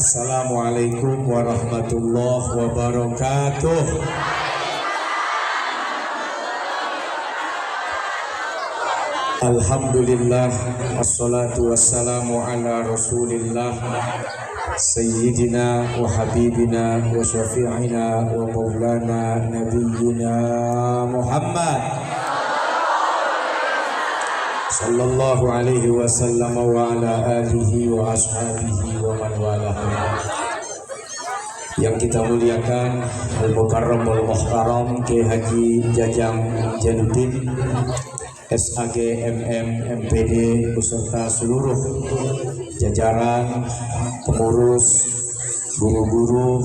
Assalamualaikum warahmatullahi wabarakatuh. Alhamdulillah, wassalatu wassalamu ala rasulillah Sayyidina wa habibina wa syafi'ina wa maulana nabiyyina Muhammad sallallahu alaihi wasallam wa ala alihi wa ashabihi wa man walah. Yang kita muliakan Al-Mukarram Wal-Muhtaram Kiai Haji Jajang Jainuddin SAG MM MPD beserta seluruh jajaran pengurus, guru-guru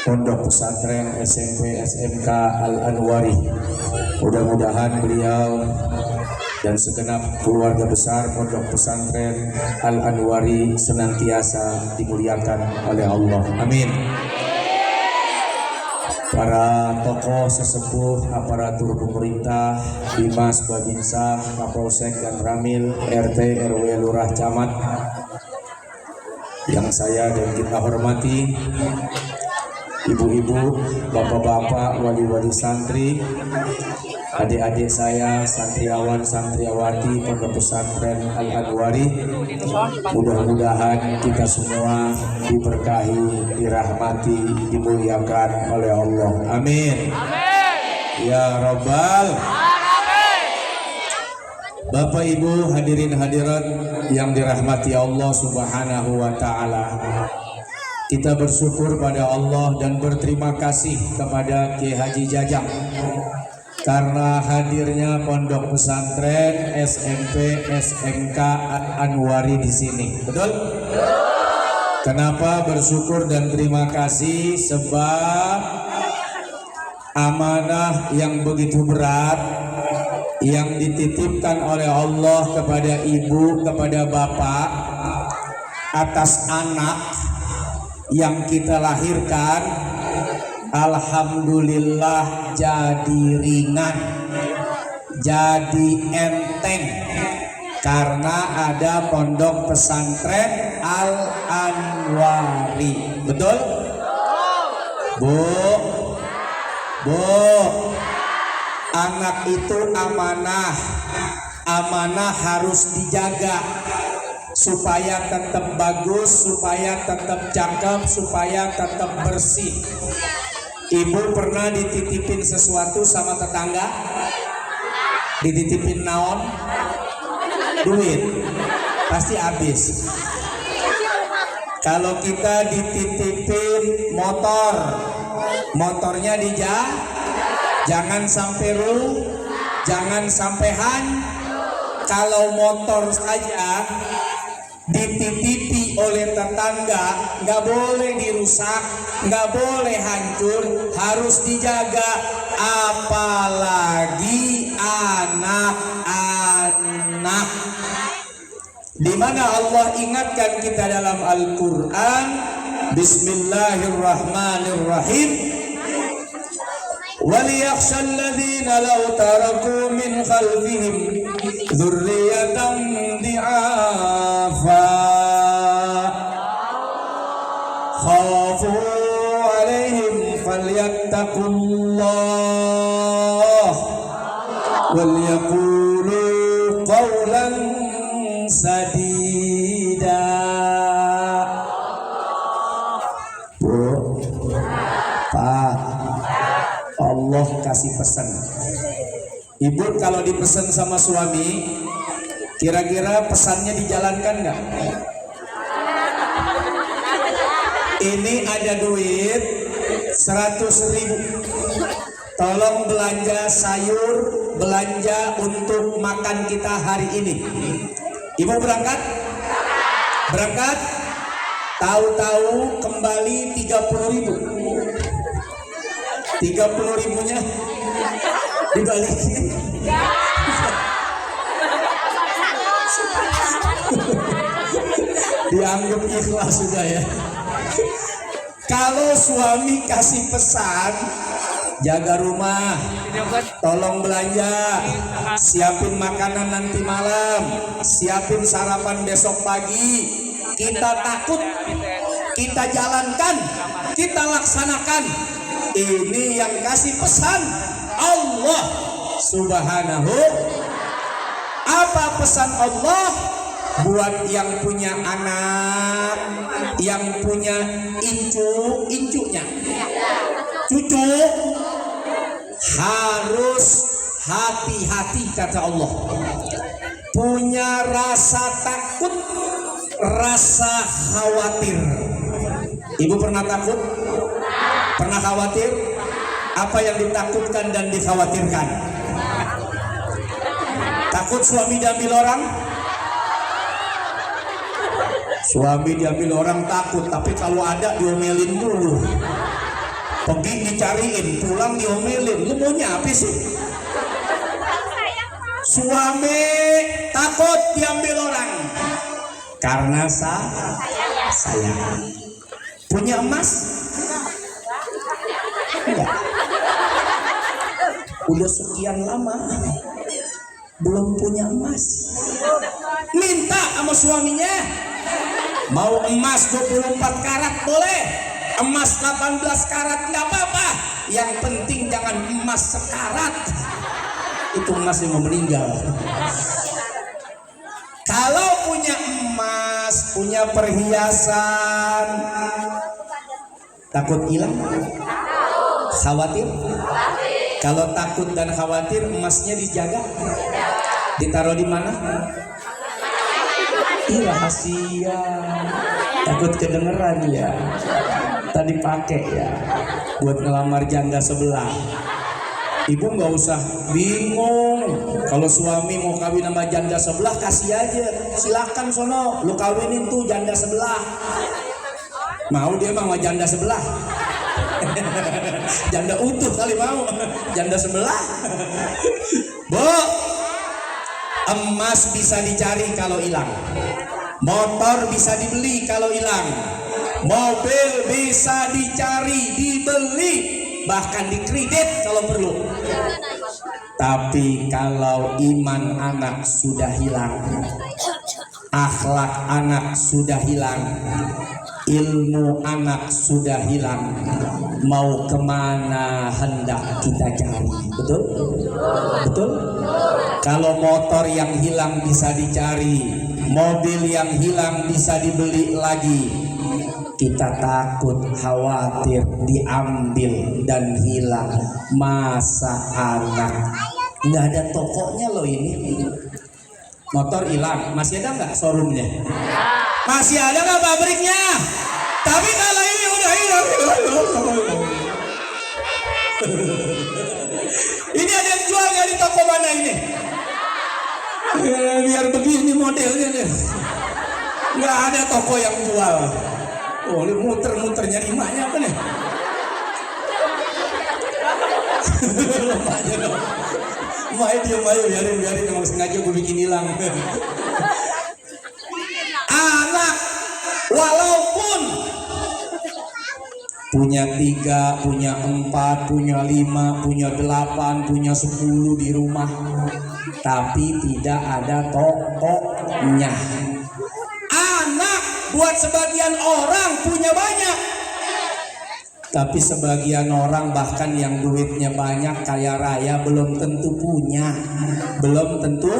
Pondok Pesantren SMP SMK Al-Anwari. Mudah-mudahan beliau dan segenap keluarga besar Pondok Pesantren Al-Anwari senantiasa dimuliakan oleh Allah. Amin. Para tokoh sesepuh aparatur pemerintah, Dimas, Babinsa, Kapolsek dan Ramil, RT, RW, Lurah, Camat yang saya dan kita hormati, ibu-ibu, bapak-bapak, wali-wali santri, adik-adik saya, santriawan, santriawati Pondok Pesantren Al-Anwari. Mudah-mudahan kita semua diberkahi, dirahmati, dimuliakan oleh Allah. Amin. Ya Rabbal. Bapak Ibu hadirin hadirat yang dirahmati Allah Subhanahu wa taala. Kita bersyukur pada Allah dan berterima kasih kepada Kiai Haji Jajang karena hadirnya Pondok Pesantren SMP SMK Anwari di sini. Betul? Kenapa bersyukur dan terima kasih? Sebab amanah yang begitu berat yang dititipkan oleh Allah kepada ibu, kepada bapak atas anak yang kita lahirkan, alhamdulillah jadi ringan, jadi enteng karena ada Pondok Pesantren Al-Anwari. Betul? Bu, anak itu amanah, amanah harus dijaga supaya tetap bagus, supaya tetap cakep, supaya tetap bersih. Ibu pernah dititipin sesuatu sama tetangga? Dititipin naon? Duit. Pasti habis. Kalau kita dititipin motor, motornya jangan sampai rusak, jangan sampai hancur. Kalau motor saja dititipi oleh tetangga, nggak boleh dirusak, nggak boleh hancur, harus dijaga. Apalagi anak-anak, di mana Allah ingatkan kita dalam Al-Quran, Bismillahirrahmanirrahim. وَلْيَخْشَى الَّذِينَ لَوْ تَرَكُوا مِنْ خَلْفِهِمْ ذُرِّيَّةً ضِعَافًا خَافُوا عَلَيْهِمْ فَلْيَتَّقُوا اللَّهَ وَلْيَقُولُوا قَوْلًا سَدِيدًا. Pak, Allah kasih pesan. Ibu kalau dipesan sama suami, Kira-kira pesannya dijalankan nggak? Ini ada duit 100.000. Tolong belanja sayur, belanja untuk makan kita hari ini. Ibu berangkat? Berangkat? Tahu-tahu kembali 30.000. 30.000-nya dibalikin. Dianggap ikhlas sudah ya. Kalau suami kasih pesan, jaga rumah, tolong belanja, siapin makanan nanti malam, siapin sarapan besok pagi, kita takut, kita jalankan, kita laksanakan. Ini yang kasih pesan Allah Subhanahu. Apa pesan Allah? Buat yang punya anak, yang punya incunya, cucu, harus hati-hati kata Allah. Punya rasa takut, rasa khawatir. Ibu pernah takut? Pernah khawatir? Apa yang ditakutkan dan dikhawatirkan? Takut suami diambil orang? Suami diambil orang takut, tapi kalau ada diomelin dulu. Pergi dicariin, pulang diomelin. Lu maunya apa sih? Suami takut diambil orang karena sayang. Punya emas? Enggak. Udah sekian lama belum punya emas. Minta sama suaminya. Mau emas 24 karat boleh, emas 18 karat nggak apa-apa. Yang penting jangan emas sekarat. Itu emas yang mau meninggal. Kalau punya emas, punya perhiasan, takut hilang? Khawatir? Kalau takut dan khawatir, emasnya dijaga? Ditaruh di mana? Rahasia, takut kedengeran ya. Tadi pakai ya buat ngelamar janda sebelah. Ibu nggak usah bingung. Kalau suami mau kawin sama janda sebelah, kasih aja. Silakan sono, lu kawinin tuh janda sebelah. Mau dia sama janda sebelah? Janda utuh kali mau. Janda sebelah. Bu, emas bisa dicari kalau hilang. Motor bisa dibeli kalau hilang. Mobil bisa dicari, dibeli, bahkan dikredit kalau perlu. Tapi kalau iman anak sudah hilang, akhlak anak sudah hilang, ilmu anak sudah hilang, mau kemana hendak kita cari? Betul? Betul? Kalau motor yang hilang bisa dicari, mobil yang hilang bisa dibeli lagi, kita takut, khawatir diambil dan hilang. Masa anak nggak ada tokonya loh ini. Motor hilang, masih ada nggak showroomnya? Masih ada nggak pabriknya? Tapi kalau ini udah hilang. Ini ada yang jual nggak di toko mana ini? Biar begini modelnya nih. Nggak ada toko yang jual. Oh, ini muter-muter nyari emaknya apa nih? Emaknya dong. Emaknya diam ayo, biarin emang sengaja gue bikin hilang. Anak walaupun punya 3, punya 4, punya 5, punya 8, punya 10 di rumah, tapi tidak ada tokonya. Anak buat sebagian orang punya banyak, tapi sebagian orang bahkan yang duitnya banyak, kaya raya, belum tentu punya. Belum tentu.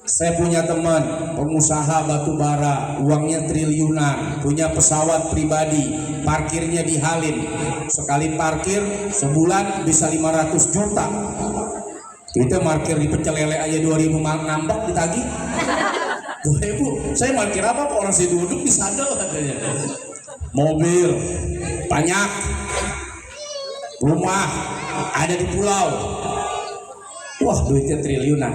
Saya punya teman pengusaha batu bara, uangnya triliunan, punya pesawat pribadi, parkirnya di Halim. Sekali parkir sebulan bisa 500 juta. Kita parkir di Pecel Lele aja 2000 ngambak ditagih. 2000. Saya parkir apa kok orang saya duduk di sadel katanya. Mobil banyak. Rumah ada di pulau. Wah, duitnya triliunan.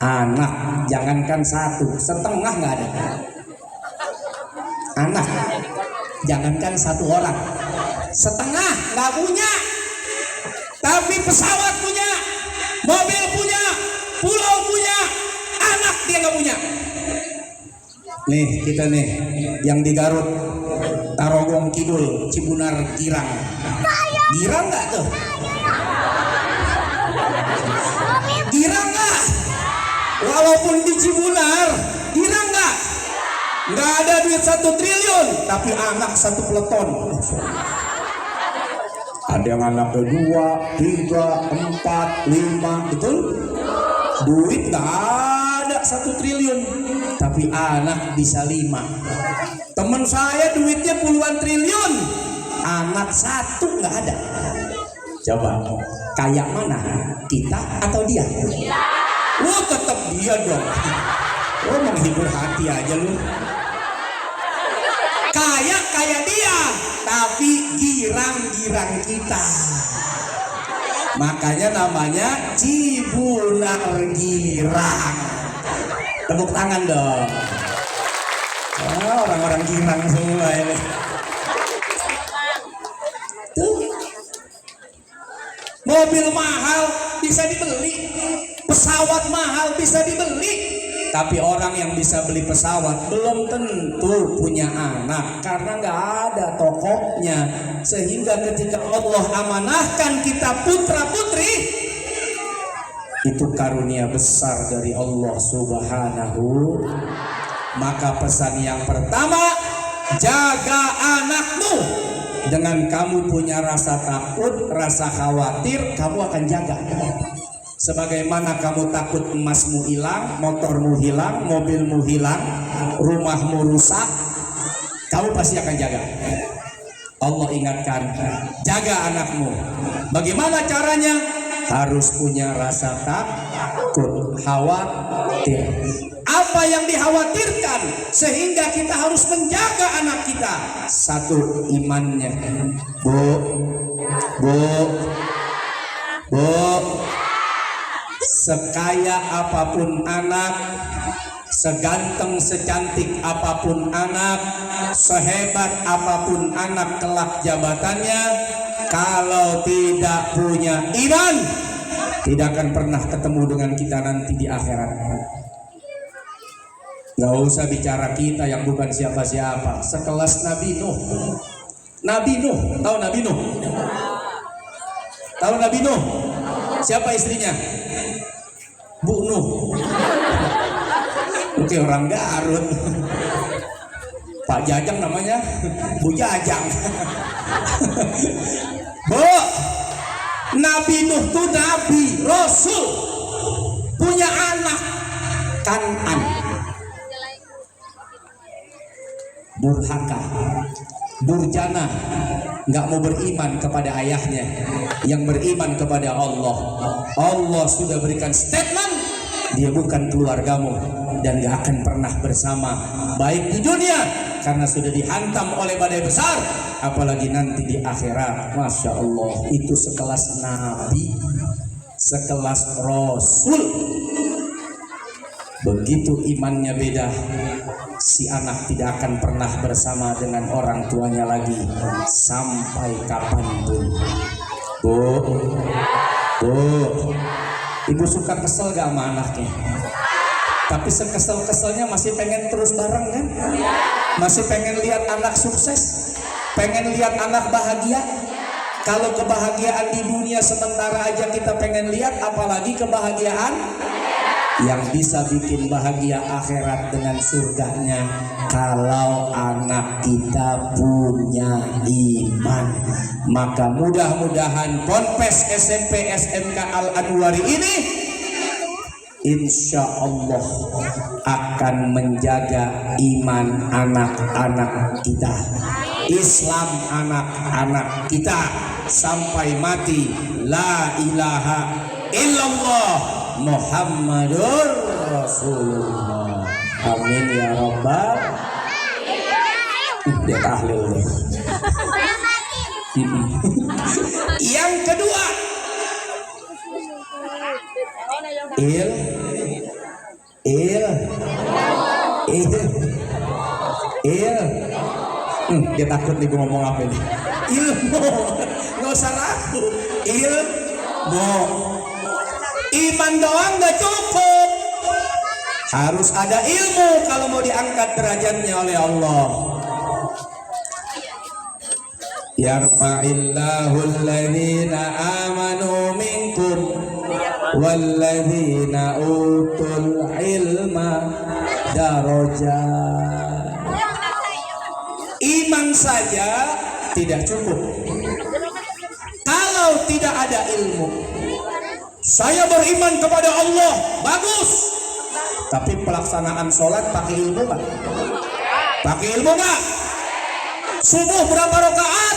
Anak jangankan satu, setengah nggak ada. Anak jangankan satu orang, setengah nggak punya. Tapi pesawat punya, mobil punya, pulau punya, anak dia nggak punya. Nih kita nih yang di Garut, Tarogong Kidul, Cibunar, Girang. Girang nggak tuh? Girang nggak? Walaupun di Cibunar, girang nggak? Nggak ada duit 1 triliun, tapi anak 1 peleton. Ada yang anaknya 2, 3, 4, 5, betul? Duit nggak ada 1 triliun, tapi anak bisa 5. Teman saya duitnya puluhan triliun, anak 1 nggak ada. Coba, kayak mana? Kita atau dia? Lu tetap dia dong. Lu menghibur hati aja lu. Kayak dia, tapi girang-girang kita. Makanya namanya Cibunar Girang. Tepuk tangan dong. Orang-orang girang semua ini. Tuh. Mobil mahal bisa dibeli, pesawat mahal bisa dibeli, tapi orang yang bisa beli pesawat belum tentu punya anak karena nggak ada tokohnya. Sehingga ketika Allah amanahkan kita putra putri, itu karunia besar dari Allah Subhanahu. Maka pesan yang pertama, jaga anakmu. Dengan kamu punya rasa takut, rasa khawatir, kamu akan jaga. Sebagaimana kamu takut emasmu hilang, motormu hilang, mobilmu hilang, rumahmu rusak, kamu pasti akan jaga. Allah ingatkan, jaga anakmu. Bagaimana caranya? Harus punya rasa takut, khawatir. Apa yang dikhawatirkan sehingga kita harus menjaga anak kita? 1, imannya. Bu, sekaya apapun anak, seganteng secantik apapun anak, sehebat apapun anak kelak jabatannya, kalau tidak punya iman, tidak akan pernah ketemu dengan kita nanti di akhirat. Gak usah bicara kita yang bukan siapa-siapa, sekelas Nabi Nuh. Nabi Nuh, tahu Nabi Nuh? Tahu Nabi Nuh? Siapa istrinya? Bu Nuh. Oke, orang Garut. Pak Jajang namanya, Bu Jajang. Bu, Nabi Nuh tuh Nabi, Rasul, punya anak Kanan. Durhaka, durjana, nggak mau beriman kepada ayahnya, yang beriman kepada Allah. Allah sudah berikan statement, dia bukan keluargamu dan nggak akan pernah bersama, baik di dunia karena sudah dihantam oleh badai besar, apalagi nanti di akhirat. Masya Allah, itu sekelas Nabi, sekelas Rasul. Begitu imannya beda, si anak tidak akan pernah bersama dengan orang tuanya lagi sampai kapanpun. Bu, ibu suka kesel gak sama anaknya? Tapi sekesel-keselnya masih pengen terus bareng kan? Masih pengen lihat anak sukses, pengen lihat anak bahagia. Kalau kebahagiaan di dunia sementara aja kita pengen lihat, apalagi kebahagiaan yang bisa bikin bahagia akhirat dengan surganya. Kalau anak kita punya iman, maka mudah-mudahan Ponpes SMP SMK Al Anwari ini insya Allah akan menjaga iman anak-anak kita, Islam anak-anak kita sampai mati. La ilaha illallah Muhammadur Rasulullah. Amin ya rabbal. Dia tahlil deh. Yang kedua, dia takut nih gue ngomong apa nih. Ilmu, nggak usah ragu. Ilmu, iman doang nggak cukup, harus ada ilmu kalau mau diangkat derajatnya oleh Allah. Yarfa'illahu alladhina amanu minkum walladzina utul ilma darajat. Iman saja tidak cukup kalau tidak ada ilmu. Saya beriman kepada Allah, bagus, tapi pelaksanaan sholat pakai ilmu nggak? Pakai ilmu nggak? Subuh berapa rakaat?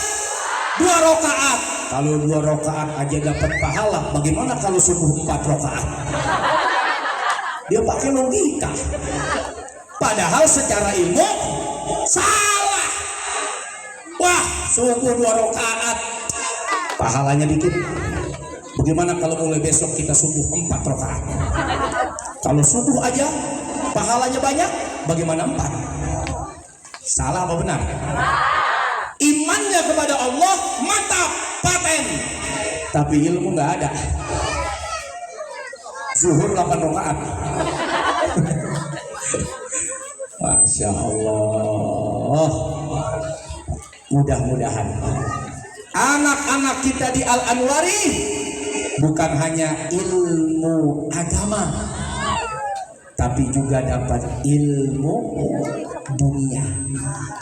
2 rakaat. Kalau 2 rakaat aja dapat pahala, bagaimana kalau subuh 4 rakaat? Dia pakai logika. Padahal secara ilmu salah. Wah, subuh 2 rakaat, pahalanya dikit. Bagaimana kalau mulai besok kita subuh 4 rakaat? Kalau subuh aja pahalanya banyak, bagaimana 4? Salah apa benar? Imannya kepada Allah mantap, paten, tapi ilmu nggak ada. Zuhur 8 rakaat. Masya Allah. Mudah-mudahan anak-anak kita di Al-Anwari bukan hanya ilmu agama, tapi juga dapat ilmu dunia.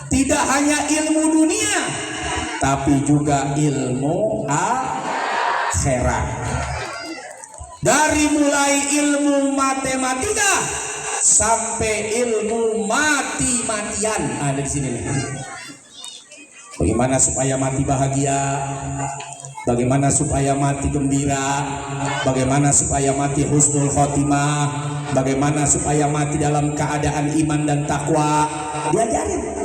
Tidak hanya ilmu dunia, tapi juga ilmu akhirat. Dari mulai ilmu matematika sampai ilmu mati-matian ada di sini nih. Bagaimana supaya mati bahagia? Bagaimana supaya mati gembira? Bagaimana supaya mati husnul khotimah? Bagaimana supaya mati dalam keadaan iman dan takwa? Diajarin.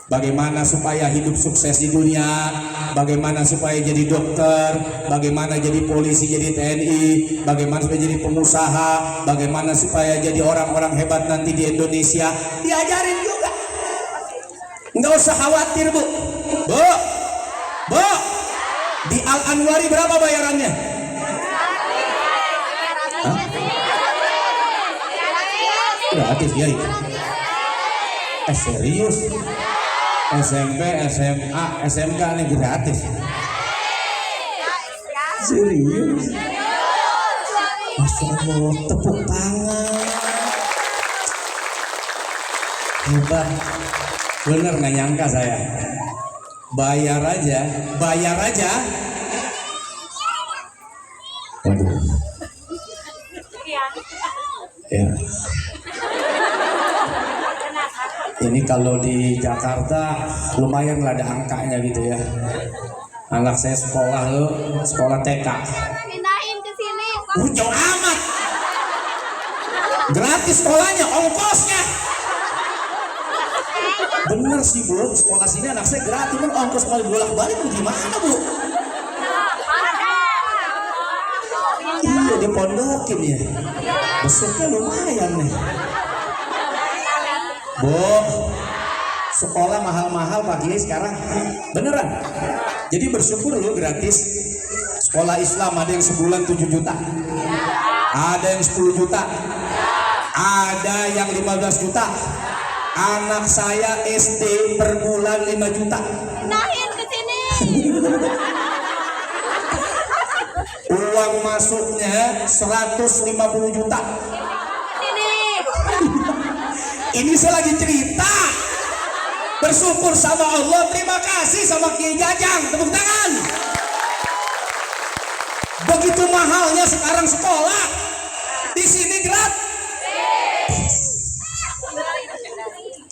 Bagaimana supaya hidup sukses di dunia? Bagaimana supaya jadi dokter? Bagaimana jadi polisi, jadi TNI? Bagaimana supaya jadi pengusaha? Bagaimana supaya jadi orang-orang hebat nanti di Indonesia? Diajarin juga. Nggak usah khawatir, Bu. Bu, di Al-Anwari berapa bayarannya? Hah? Gratis ya itu? Serius? SMP, SMA, SMK ini gratis? Serius? Masya Allah, tepuk tangan. Hebat. Bener nggak nyangka saya. Bayar aja. Waduh. Ya. Ini kalau di Jakarta lumayan lah ada angkanya gitu ya. Anak saya sekolah TK. Pindahin ke sini. Jauh amat. Gratis sekolahnya, ongkosnya. Bener sih Bu, sekolah sini anak saya gratis, kan ongkos kali bolak-balik gimana Bu? Iya dipondokin ya. Besoknya lumayan nih. Bu, sekolah mahal-mahal Pak Kiai sekarang. Beneran. Jadi bersyukur lu gratis. Sekolah Islam ada yang sebulan 7 juta. Ada yang 10 juta. Ada yang 15 juta. Anak saya SD per bulan 5 juta. Pindahin ke sini. Uang masuknya 150 juta. Sini. Ini saya lagi cerita. Bersyukur sama Allah, terima kasih sama Kiai Jajang. Tepuk tangan. Begitu mahalnya sekarang sekolah. Di sini gratis.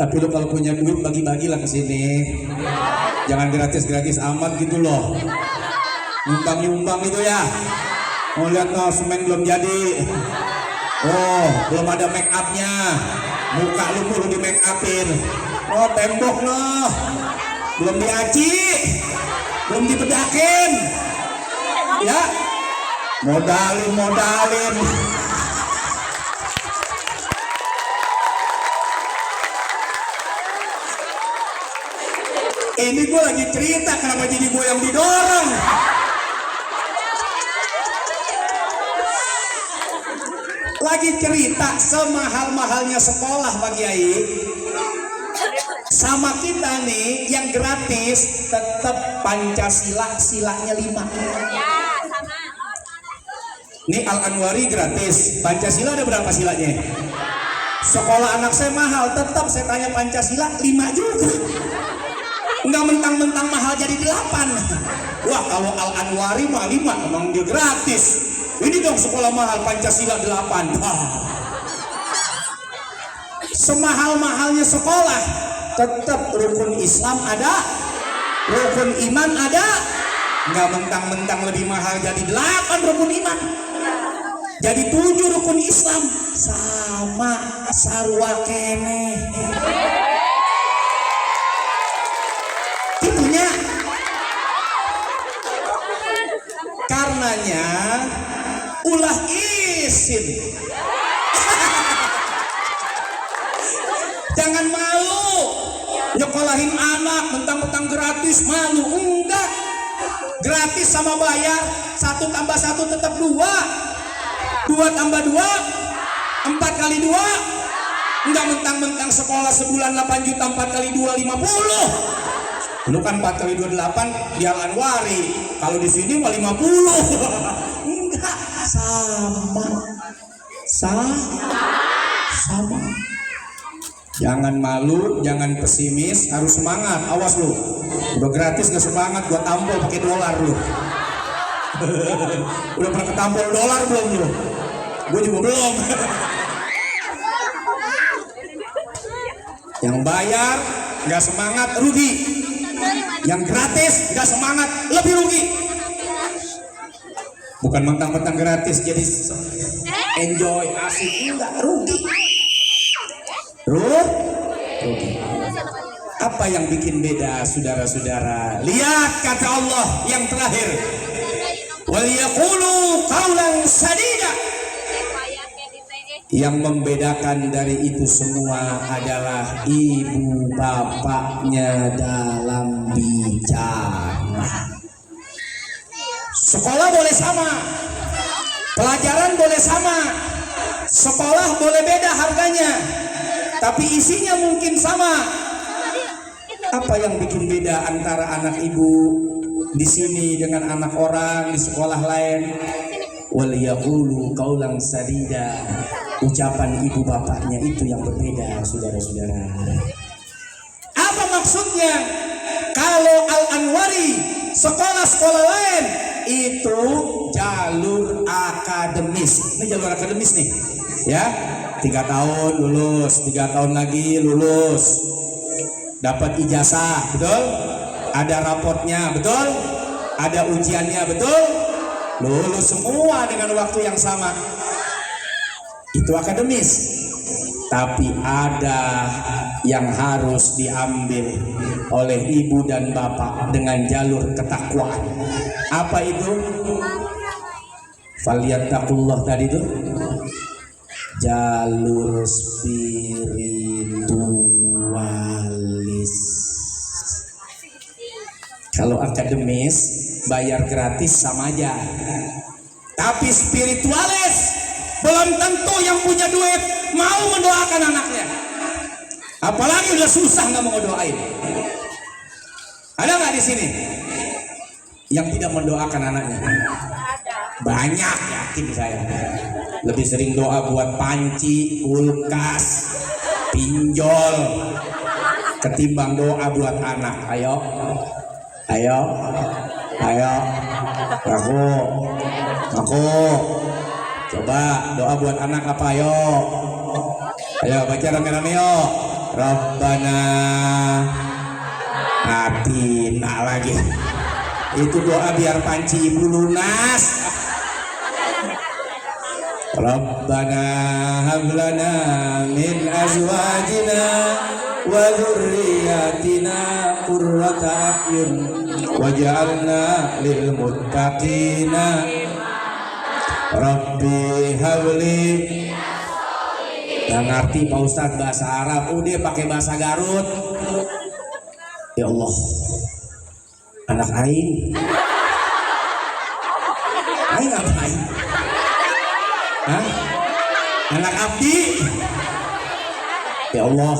Tapi lo kalau punya duit bagi-bagilah ke sini. Jangan gratis-gratis amat gitu loh. Nyumbang-nyumbang itu ya. Mau lihat no, semen belum jadi. Oh, belum ada make upnya. Muka lu perlu di make upin. Oh, tembok no, belum diaci, belum dibedakin. Ya, modalin. Ini gue lagi cerita, kenapa jadi gue yang didorong? Lagi cerita semahal-mahalnya sekolah Pak Kiai. Sama kita nih yang gratis tetap Pancasila, silanya 5. Ya, sama. Nih Al Anwari gratis, Pancasila ada berapa silanya? Sekolah anak saya mahal, tetap saya tanya Pancasila 5 juga. Enggak mentang-mentang mahal jadi 8. Wah, kalau Al Anwari mah 5, emang dia gratis. Ini dong sekolah mahal, Pancasila 8. Semahal-mahalnya sekolah, tetap rukun Islam ada, rukun iman ada. Enggak mentang-mentang lebih mahal jadi 8 rukun iman, jadi 7 rukun Islam. Sama sarua kene. Itunya. Karenanya ulah isin. Jangan malu nyekolahin anak mentang-mentang gratis, malu. Enggak, gratis sama bayar 1 tambah 1 tetap 2, 2 tambah 2 4 kali 2. Enggak mentang-mentang sekolah sebulan 8 juta 4 kali 2 50. Lu kan 4 kali 2 8 di Al Anwari, kalau di sini mah 50. Enggak, sama. Jangan malu, jangan pesimis, harus semangat. Awas lu, udah gratis nggak semangat, gua tampol pakai dolar lu. Udah pernah ketampol dolar belum lu? Gua juga belum. Yang bayar nggak semangat, rugi. Yang gratis nggak semangat, lebih rugi. Bukan mentang-mentang gratis jadi enjoy, asik, enggak, rugi. Rugi. Apa yang bikin beda, saudara-saudara? Lihat kata Allah yang terakhir, wal yaqulu qawlan sadida. Yang membedakan dari itu semua adalah ibu bapaknya dalam bicara. Sekolah boleh sama, pelajaran boleh sama, sekolah boleh beda harganya, tapi isinya mungkin sama. Apa yang bikin beda antara anak ibu di sini dengan anak orang di sekolah lain? Wal yaqulu qawlan sadida. Ucapan ibu bapaknya itu yang berbeda, saudara-saudara. Apa maksudnya? Kalau Al Anwari, sekolah-sekolah lain itu jalur akademis. Ini jalur akademis nih, ya. 3 tahun lulus, 3 tahun lagi lulus, dapat ijazah, betul? Ada raportnya, betul? Ada ujiannya, betul? Lulus semua dengan waktu yang sama. Itu akademis. Tapi ada yang harus diambil oleh ibu dan bapak dengan jalur ketakwaan. Apa itu? Falyattaqullah tadi itu jalur spiritualis. Kalau akademis bayar gratis sama aja. Tapi spiritualis belum tentu yang punya duit mau mendoakan anaknya. Apalagi udah susah nggak mau doain. Ada nggak di sini yang tidak mendoakan anaknya? Banyak, yakin saya. Lebih sering doa buat panci, kulkas, pinjol ketimbang doa buat anak. Ayo, aku. Coba doa buat anak apa? Ayo baca rame-rame yuk. Rabbana atina lagi. Itu doa biar panci ibu lunas. Rabbana hab lana min azwajina wa dzurriyyatina qurrata a'yun waj'alna lil muttaqina Rabbi habli. Gak ngerti Pak Ustadz bahasa Arab, udah pakai bahasa Garut. Ya Allah, anak aing ngapain? Hah? Anak abdi. Ya Allah,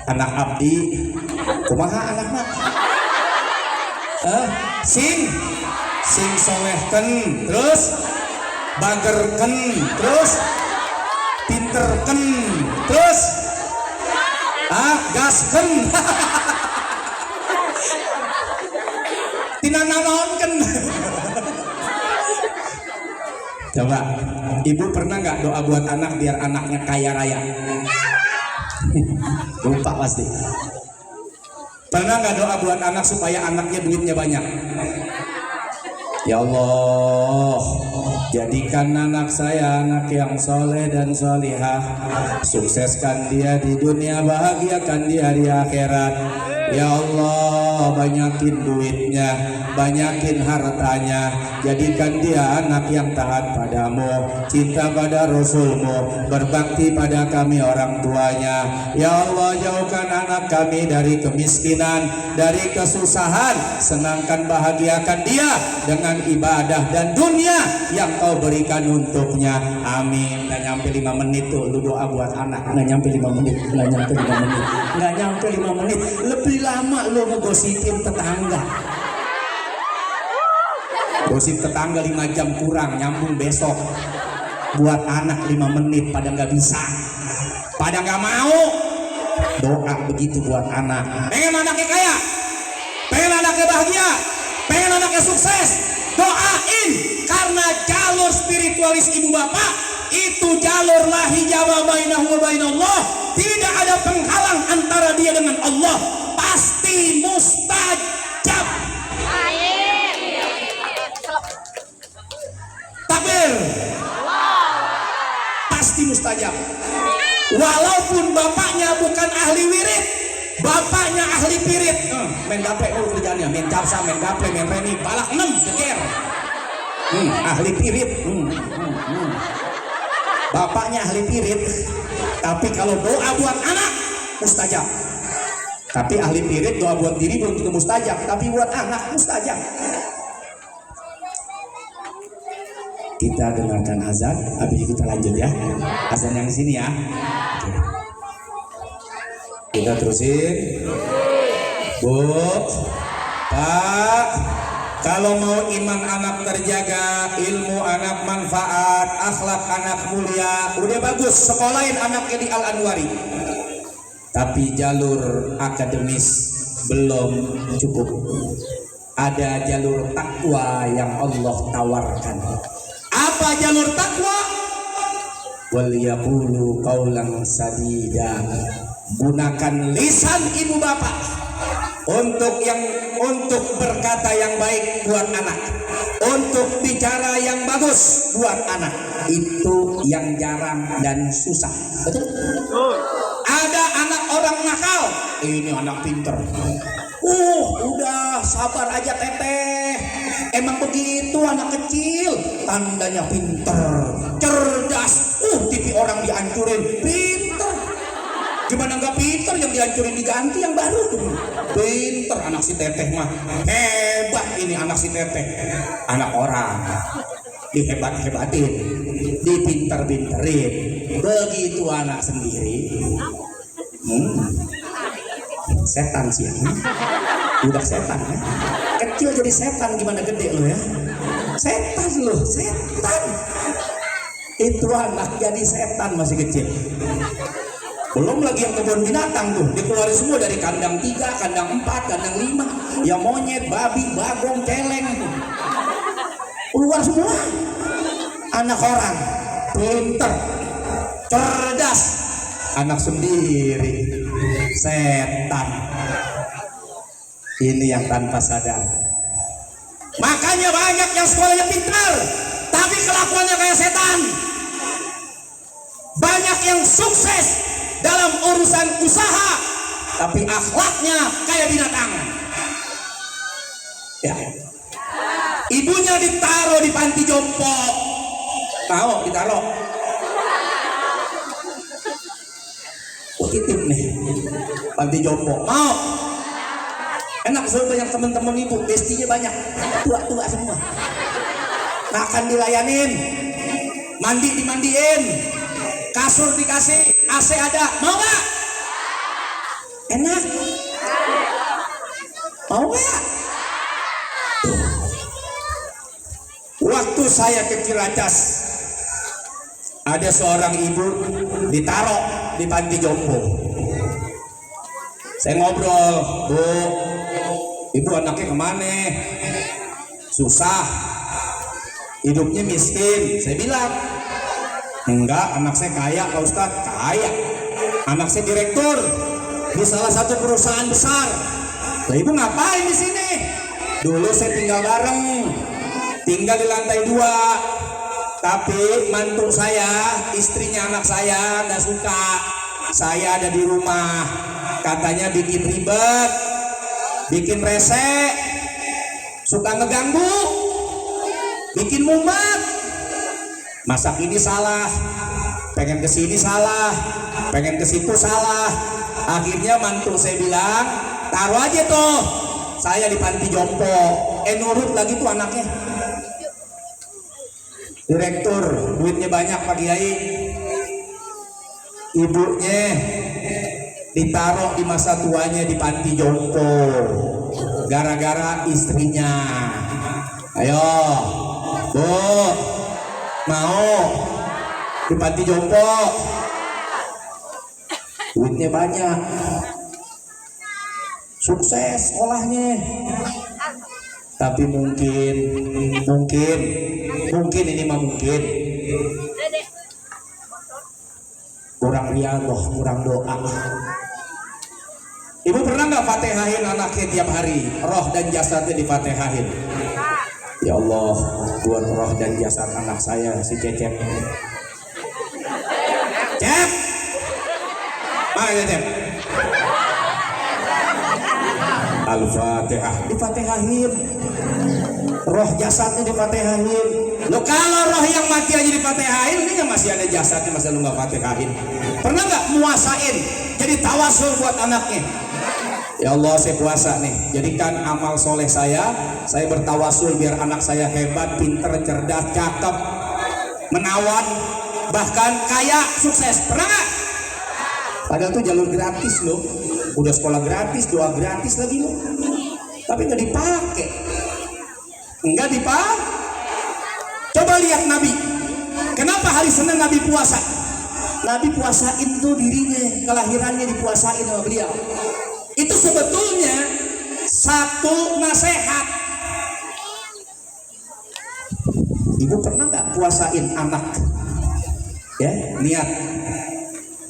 anak abdi. Kumaha anakna? Sing solehken, terus bagerken, terus pinterken, terus gasken. Tina naonken. Coba, ibu pernah nggak doa buat anak biar anaknya kaya raya? Lupa pasti. Pernah nggak doa buat anak supaya anaknya duitnya banyak? Ya Allah, jadikan anak saya anak yang soleh dan solihah, sukseskan dia di dunia, bahagiakan dia di akhirat. Ya Allah, banyakin duitnya, banyakin hartanya, jadikan dia anak yang taat padamu, cinta pada Rasulmu, berbakti pada kami orang tuanya. Ya Allah, jauhkan anak kami dari kemiskinan, dari kesusahan, senangkan bahagiakan dia dengan ibadah dan dunia yang kau berikan untuknya. Amin. Nggak nyampe 5 menit tuh lu doa buat anak, nggak nyampe 5 menit, nggak nyampe 5 menit, nggak nyampe 5 menit. Lebih lama lu ngegosipin tetangga. Gosip tetangga 5 jam kurang, nyambung besok. Buat anak 5 menit pada nggak bisa, pada nggak mau. Doa begitu buat anak. Pengen anaknya kaya, pengen anaknya bahagia, pengen anaknya sukses, doain. Karena jalur spiritualis ibu bapak itu jalur la hijaba bainahu wa bainallah. Tidak ada penghalang antara dia dengan Allah. Pasti mustajab. Takbir. Pasti mustajab. Walaupun bapaknya bukan ahli wirid, bapaknya ahli pirit. Main gaple kerjaannya, main capsa, main gaple, main reni, balak 6 geger. Ahli pirit. Bapaknya ahli pirit, tapi kalau doa buat anak mustajab. Tapi ahli pirit doa buat diri belum tentu mustajab, tapi buat anak mustajab. Kita dengarkan azan, habis kita lanjut ya. Azan yang sini ya. Oke. Kita terusin. Bu, Pak, kalau mau iman anak terjaga, ilmu anak manfaat, akhlak anak mulia, udah bagus, sekolahin anaknya di Al-Anwari. Tapi jalur akademis belum cukup. Ada jalur takwa yang Allah tawarkan. Apa jalur takwa? Wal yaqulu qaulan sadida. Gunakan lisan ibu bapak untuk berkata yang baik buat anak, untuk bicara yang bagus buat anak. Itu yang jarang dan susah. Betul? Ada anak orang nakal, ini anak pinter. Udah sabar aja teteh. Emang begitu anak kecil, tandanya pinter, cerdas. TV orang dihancurin, pinter. Gimana nggak pinter, yang dihancurin diganti yang baru tuh. Pinter anak si teteh mah. Hebat ini anak si teteh. Anak orang dihebat-hebatin, dipinter-pinterin. Begitu anak sendiri. Setan sih ya. Udah setan ya. Kecil jadi setan, gimana gede lo ya. Setan lo, setan. Itu anak jadi setan masih kecil. Belum lagi yang kebun binatang tuh, dikeluarin semua dari kandang 3, kandang 4, kandang 5. Ya monyet, babi, bagong, celeng. Keluar semua. Anak orang, pinter, cerdas. Anak sendiri, setan. Ini yang tanpa sadar. Makanya banyak yang sekolahnya pintar, tapi kelakuannya kayak setan. Banyak yang sukses dalam urusan usaha, tapi akhlaknya kayak binatang. Ya. Ibunya ditaruh di panti jompo. Mau ditaruh. Titip nih, panti jompo. Mau? Enak soalnya banyak teman-teman ibu, bestinya banyak, tua-tua semua. Makan dilayanin, mandi dimandiin, kasur dikasih, AC ada. Mau gak? Enak? Mau gak? Waktu saya ke Ciracas, ada seorang ibu ditaruh di panti jompo. Saya ngobrol, Bu, ibu anaknya kemana? Susah, hidupnya miskin. Saya bilang, enggak, anak saya kaya Pak Ustadz. Kaya, anak saya direktur di salah satu perusahaan besar. Lah ibu ngapain di sini? Dulu saya tinggal bareng, tinggal di lantai 2. Tapi mantu saya, istrinya anak saya nggak suka saya ada di rumah. Katanya bikin ribet, bikin rese, suka ngeganggu, bikin mumet. Masak ini salah, pengen kesini salah, pengen ke situ salah. Akhirnya mantu saya bilang, taruh aja tuh saya di panti jompo. Nurut lagi tuh anaknya. Direktur, duitnya banyak Pak Kiai. Ibunya ditaruh di masa tuanya di panti jompo gara-gara istrinya. Ayo, Bu, mau di panti jompo? Duitnya banyak, sukses sekolahnya. Tapi mungkin ini mah mungkin kurang riyadhah, kurang doa. Ibu pernah nggak fatihahin anaknya tiap hari? Roh dan jasadnya difatihahin. Ya Allah, buat roh dan jasad anak saya si Cecep. Cep, mana Cecep? Al-Fatihah difatihahin, roh jasadnya difatihahin. Lo kalau roh yang mati aja difatihahin, ini kan masih ada jasadnya, masa lu nggak fatihahin? Pernah nggak muasain jadi tawasul buat anaknya? Ya Allah, saya puasa nih, jadikan amal soleh saya bertawasul biar anak saya hebat, pinter, cerdas, cakep, menawan, bahkan kaya, sukses. Pernah nggak? Padahal tuh jalur gratis loh, udah sekolah gratis, doa gratis lagi loh, tapi nggak dipakai, nggak dipakai. Coba lihat Nabi, kenapa hari Senin Nabi puasa? Nabi puasain tuh dirinya, kelahirannya dipuasain sama beliau. Itu sebetulnya satu nasihat. Ibu pernah nggak puasain anak? Ya, niat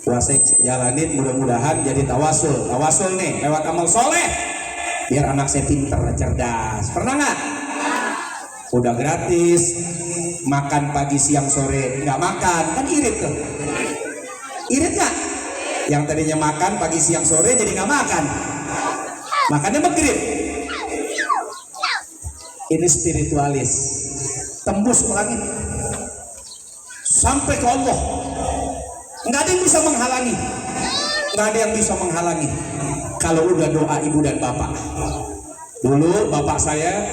puasa jalanin, mudah-mudahan jadi tawasul nih lewat amal soleh biar anak saya pinter, cerdas. Pernah nggak? Udah gratis, makan pagi siang sore nggak makan, kan irit tuh. Irit nggak? Yang tadinya makan pagi siang sore jadi nggak makan, makannya maghrib. Ini spiritualis, tembus ke langit sampai ke Allah. Nggak ada yang bisa menghalangi, nggak ada yang bisa menghalangi kalau udah doa ibu dan bapak. Dulu bapak saya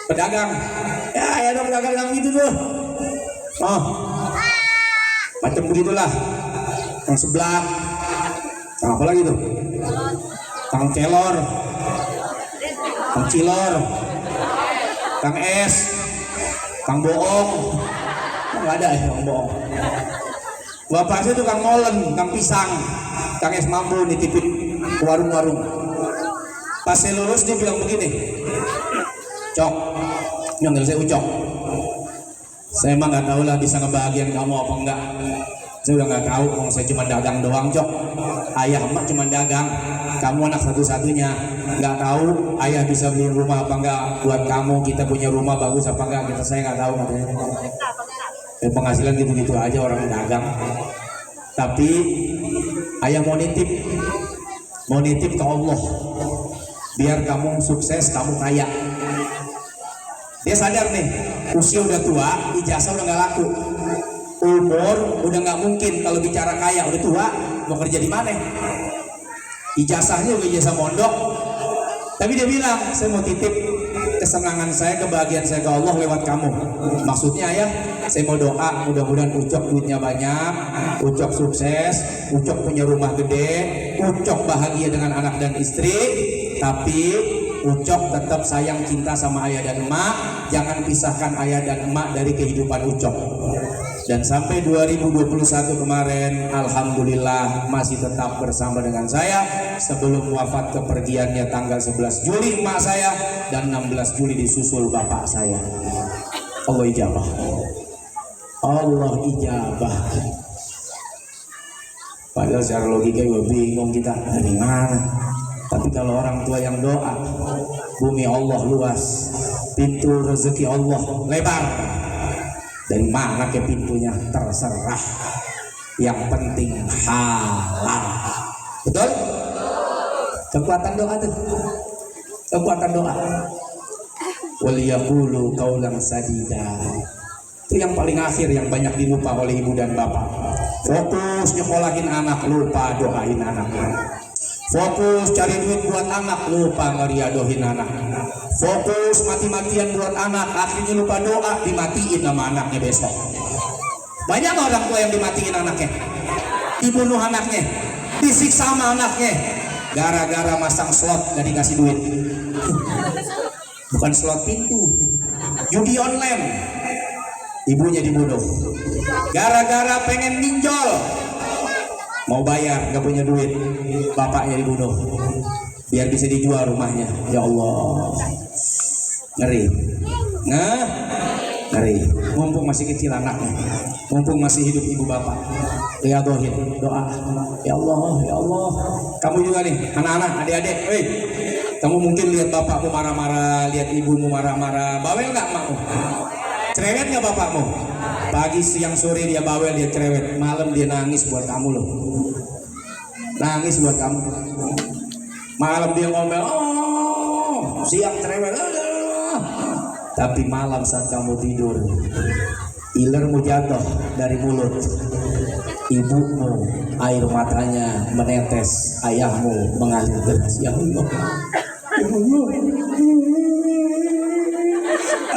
pedagang, ya dong pedagang gitu tuh, macam begitulah. Yang sebelah, apa lagi tuh? Kang celor, kang cilor, kang es, kang bohong, nggak ada ya kang bohong. Bapak saya tuh kang molen, kang pisang, kang es mambu nitipin ke warung-warung. Pas saya lulus dia bilang begini, Cok, nyonggel saya Ucok. Saya emang nggak tahu lah bisa ngebahagiain kamu apa enggak. Saya udah nggak tahu, saya cuma dagang doang, Cok. Ayah emak cuma dagang, kamu anak satu-satunya. Nggak tahu ayah bisa beli rumah apa enggak buat kamu. Kita punya rumah bagus apa enggak, kita saya nggak tahu katanya. penghasilan gitu-gitu aja orang dagang. Tapi ayah mau nitip ke Allah, biar kamu sukses, kamu kaya. Dia sadar nih, usia udah tua, ijazah udah nggak laku, umur udah nggak mungkin kalau bicara kaya, udah tua, mau kerja di mana? Ijazahnya udah ijazah mondok. Tapi dia bilang, saya mau titip kesenangan saya, kebahagiaan saya ke Allah lewat kamu. Maksudnya ayah, saya mau doa mudah-mudahan Ucok duitnya banyak, Ucok sukses, Ucok punya rumah gede, Ucok bahagia dengan anak dan istri. Tapi Ucok tetap sayang cinta sama ayah dan emak, jangan pisahkan ayah dan emak dari kehidupan Ucok. Dan sampai 2021 kemarin, alhamdulillah masih tetap bersama dengan saya. Sebelum wafat kepergiannya tanggal 11 Juli emak saya, dan 16 Juli disusul bapak saya. Allah ijabah. Allah ijabah. Padahal secara logika gue bingung kita dari mana. Tapi kalau orang tua yang doa, bumi Allah luas, pintu rezeki Allah lebar. Dari mana ke pintunya terserah, yang penting halal. Betul? Kekuatan doa tuh, kekuatan doa. Waliyaqulu qaulan sadida. Itu yang paling akhir yang banyak dilupa oleh ibu dan bapak. Fokus nyekolahin anak, lupa doain anak. Fokus cari duit buat anak, lupa ngeriadohin anak. Fokus mati-matian buat anak, akhirnya lupa doa, dimatiin sama anaknya besok. Banyak orang tua yang dimatiin anaknya, dibunuh anaknya, disiksa sama anaknya, gara-gara masang slot gak dikasih duit. Bukan slot pintu, judi online, ibunya dibunuh. Gara-gara pengen ninjol, mau bayar gak punya duit, bapaknya dibunuh biar bisa dijual rumahnya. Ya Allah, ngeri. Nah, ngeri. Mumpung masih kecil anaknya, mumpung masih hidup ibu bapak, riadohin doa. Ya Allah, ya Allah. Kamu juga nih, anak-anak, adik-adik, kamu mungkin lihat bapakmu marah-marah, lihat ibumu marah-marah, bawel nggak emakmu? Cerewet nggak bapakmu? Pagi, siang, sore dia bawel, dia cerewet. Malam dia nangis buat kamu loh. Nangis buat kamu. Malam dia ngomel, oh, siang cerewet. Tapi malam saat kamu tidur, ilermu jatuh dari mulut, ibumu air matanya menetes, ayahmu mengalir deras. Ya Allah,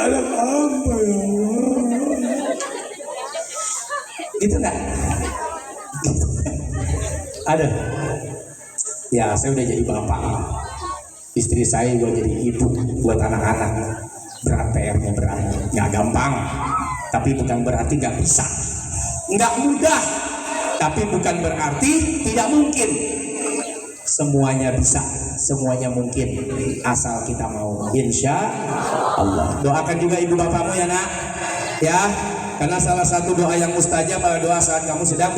anak apa ya Allah? Gitu nggak? Ada. Ya, saya udah jadi bapak, istri saya juga jadi ibu buat anak-anak. Berat PR-nya, berat, nggak gampang, tapi bukan berarti nggak bisa. Nggak mudah, tapi bukan berarti tidak mungkin. Semuanya bisa, semuanya mungkin, asal kita mau. Insya Allah. Doakan juga ibu bapakmu ya nak, ya, karena salah satu doa yang mustajab adalah doa saat kamu sedang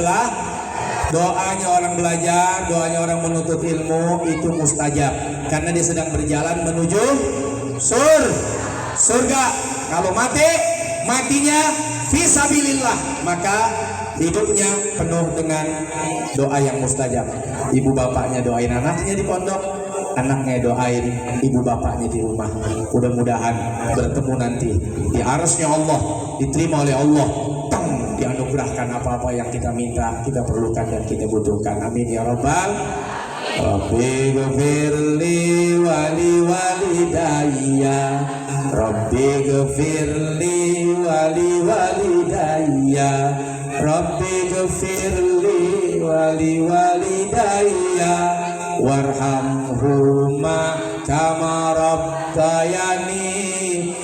doanya orang belajar, doanya orang menuntut ilmu, itu mustajab karena dia sedang berjalan menuju surga. Kalau matinya fisabilillah, maka hidupnya penuh dengan doa yang mustajab. Ibu bapaknya doain anaknya di pondok, anaknya doain ibu bapaknya di rumah. Mudah-mudahan bertemu nanti di arasnya Allah, diterima oleh Allah, dianugerahkan apa-apa yang kita minta, kita perlukan dan kita butuhkan. Amin ya rabbal. Rabbi ghfirli wali walidayya, Rabbi ghfirli wali walidayya, Rabbi ghfirli wali walidayya, warhamhuma kama rabbayani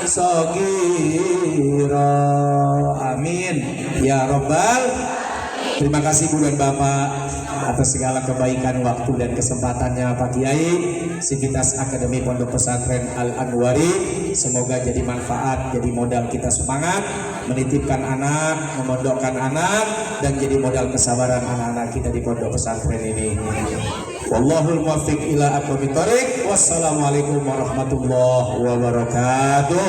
shaghira. Amin ya rabbal. Terima kasih Bu dan Bapak atas segala kebaikan waktu dan kesempatannya Pak Kiai. Sivitas Akademi Pondok Pesantren Al Anwari, semoga jadi manfaat, jadi modal kita semangat menitipkan anak, memondokkan anak, dan jadi modal kesabaran anak-anak kita di pondok pesantren ini. Wallahul muwaffiq ila aqwamit thoriq. Wassalamualaikum warahmatullahi wabarakatuh.